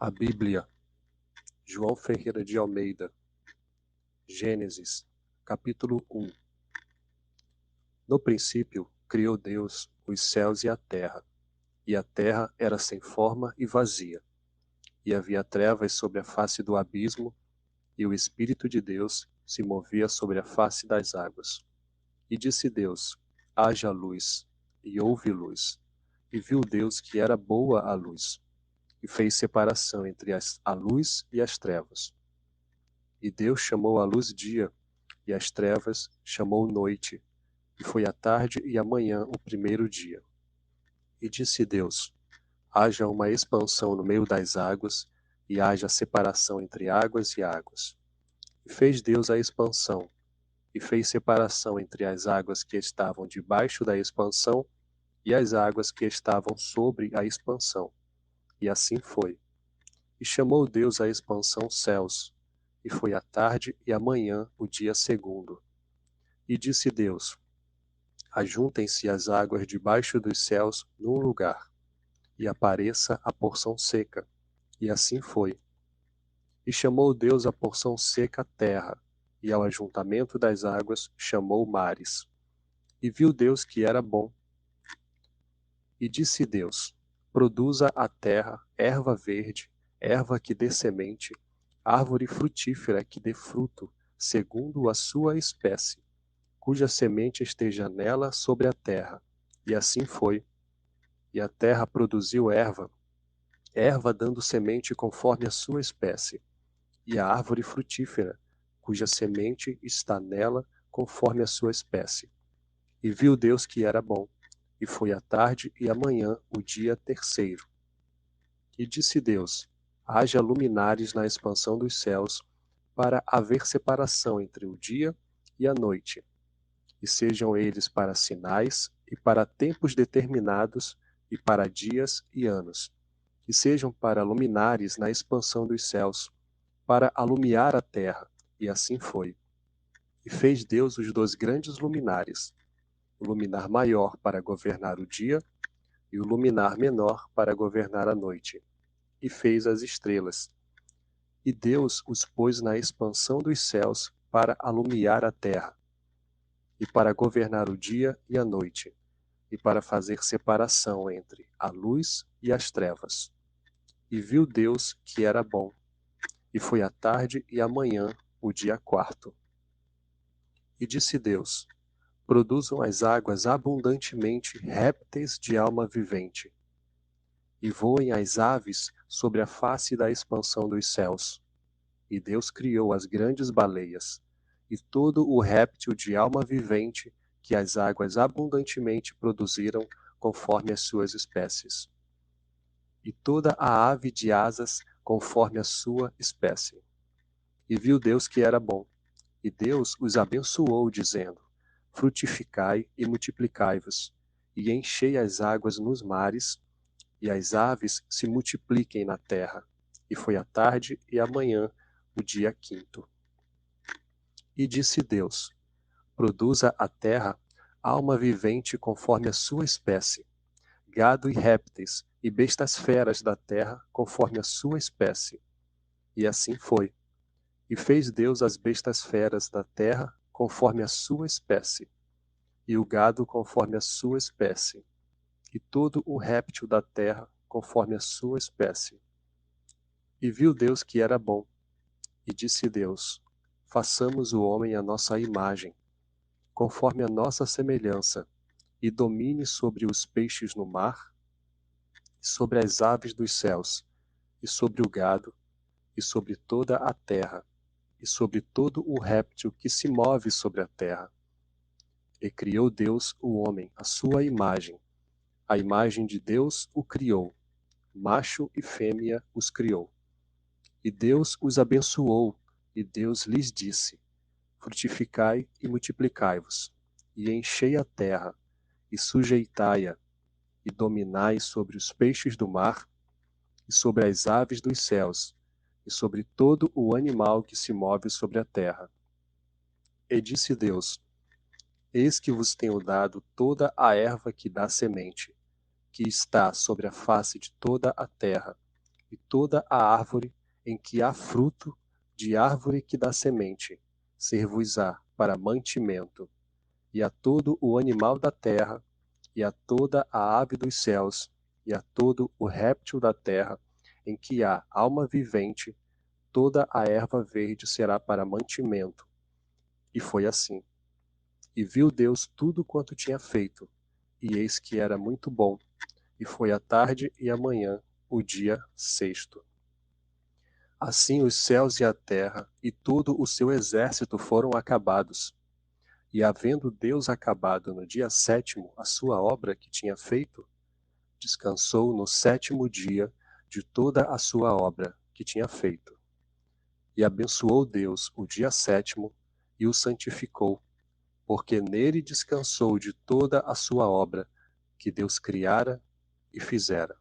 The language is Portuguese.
A Bíblia, João Ferreira de Almeida, Gênesis, capítulo 1. No princípio, criou Deus os céus e a terra era sem forma e vazia, e havia trevas sobre a face do abismo, e o Espírito de Deus se movia sobre a face das águas. E disse Deus: haja luz, e houve luz. E viu Deus que era boa a luz, e fez separação entre a luz e as trevas. E Deus chamou a luz dia, e as trevas chamou noite, e foi a tarde e a manhã o primeiro dia. E disse Deus: haja uma expansão no meio das águas, e haja separação entre águas e águas. E fez Deus a expansão, e fez separação entre as águas que estavam debaixo da expansão e as águas que estavam sobre a expansão. E assim foi. E chamou Deus a expansão céus, e foi a tarde e a manhã o dia segundo. E disse Deus: ajuntem-se as águas debaixo dos céus num lugar, e apareça a porção seca. E assim foi. E chamou Deus a porção seca terra, e ao ajuntamento das águas chamou mares. E viu Deus que era bom. E disse Deus: produza a terra erva verde, erva que dê semente, árvore frutífera que dê fruto, segundo a sua espécie, cuja semente esteja nela sobre a terra. E assim foi. E a terra produziu erva, erva dando semente conforme a sua espécie, e a árvore frutífera, cuja semente está nela conforme a sua espécie. E viu Deus que era bom, e foi a tarde e a manhã o dia terceiro. E disse Deus: haja luminares na expansão dos céus, para haver separação entre o dia e a noite, e sejam eles para sinais e para tempos determinados, e para dias e anos, e sejam para luminares na expansão dos céus, para alumiar a terra. E assim foi. E fez Deus os dois grandes luminares, o luminar maior para governar o dia, e o luminar menor para governar a noite. E fez as estrelas. E Deus os pôs na expansão dos céus para alumiar a terra, e para governar o dia e a noite, e para fazer separação entre a luz e as trevas. E viu Deus que era bom, e foi a tarde e a manhã o dia quarto. E disse Deus: produzam as águas abundantemente répteis de alma vivente, e voem as aves sobre a face da expansão dos céus. E Deus criou as grandes baleias, e todo o réptil de alma vivente que as águas abundantemente produziram conforme as suas espécies, e toda a ave de asas conforme a sua espécie. E viu Deus que era bom, e Deus os abençoou, dizendo: frutificai e multiplicai-vos, e enchei as águas nos mares, e as aves se multipliquem na terra. E foi a tarde e a manhã o dia quinto. E disse Deus: produza a terra alma vivente conforme a sua espécie, gado e répteis, e bestas feras da terra conforme a sua espécie. E assim foi. E fez Deus as bestas feras da terra conforme a sua espécie, e o gado conforme a sua espécie, e todo o réptil da terra conforme a sua espécie. E viu Deus que era bom. E disse Deus: façamos o homem à nossa imagem, conforme a nossa semelhança, e domine sobre os peixes no mar, e sobre as aves dos céus, e sobre o gado, e sobre toda a terra, e sobre todo o réptil que se move sobre a terra. E criou Deus o homem à sua imagem. A imagem de Deus o criou, macho e fêmea os criou. E Deus os abençoou, e Deus lhes disse: frutificai e multiplicai-vos, e enchei a terra, e sujeitai-a, e dominai sobre os peixes do mar, e sobre as aves dos céus, e sobre todo o animal que se move sobre a terra. E disse Deus: eis que vos tenho dado toda a erva que dá semente, que está sobre a face de toda a terra, e toda a árvore em que há fruto, de árvore que dá semente, ser-vos-á para mantimento, e a todo o animal da terra, e a toda a ave dos céus, e a todo o réptil da terra, em que há alma vivente, toda a erva verde será para mantimento. E foi assim. E viu Deus tudo quanto tinha feito, e eis que era muito bom. E foi a tarde e a manhã, o dia sexto. Assim os céus e a terra e todo o seu exército foram acabados. E havendo Deus acabado no dia sétimo a sua obra que tinha feito, descansou no sétimo dia de toda a sua obra que tinha feito. E abençoou Deus o dia sétimo e o santificou, porque nele descansou de toda a sua obra que Deus criara e fizera.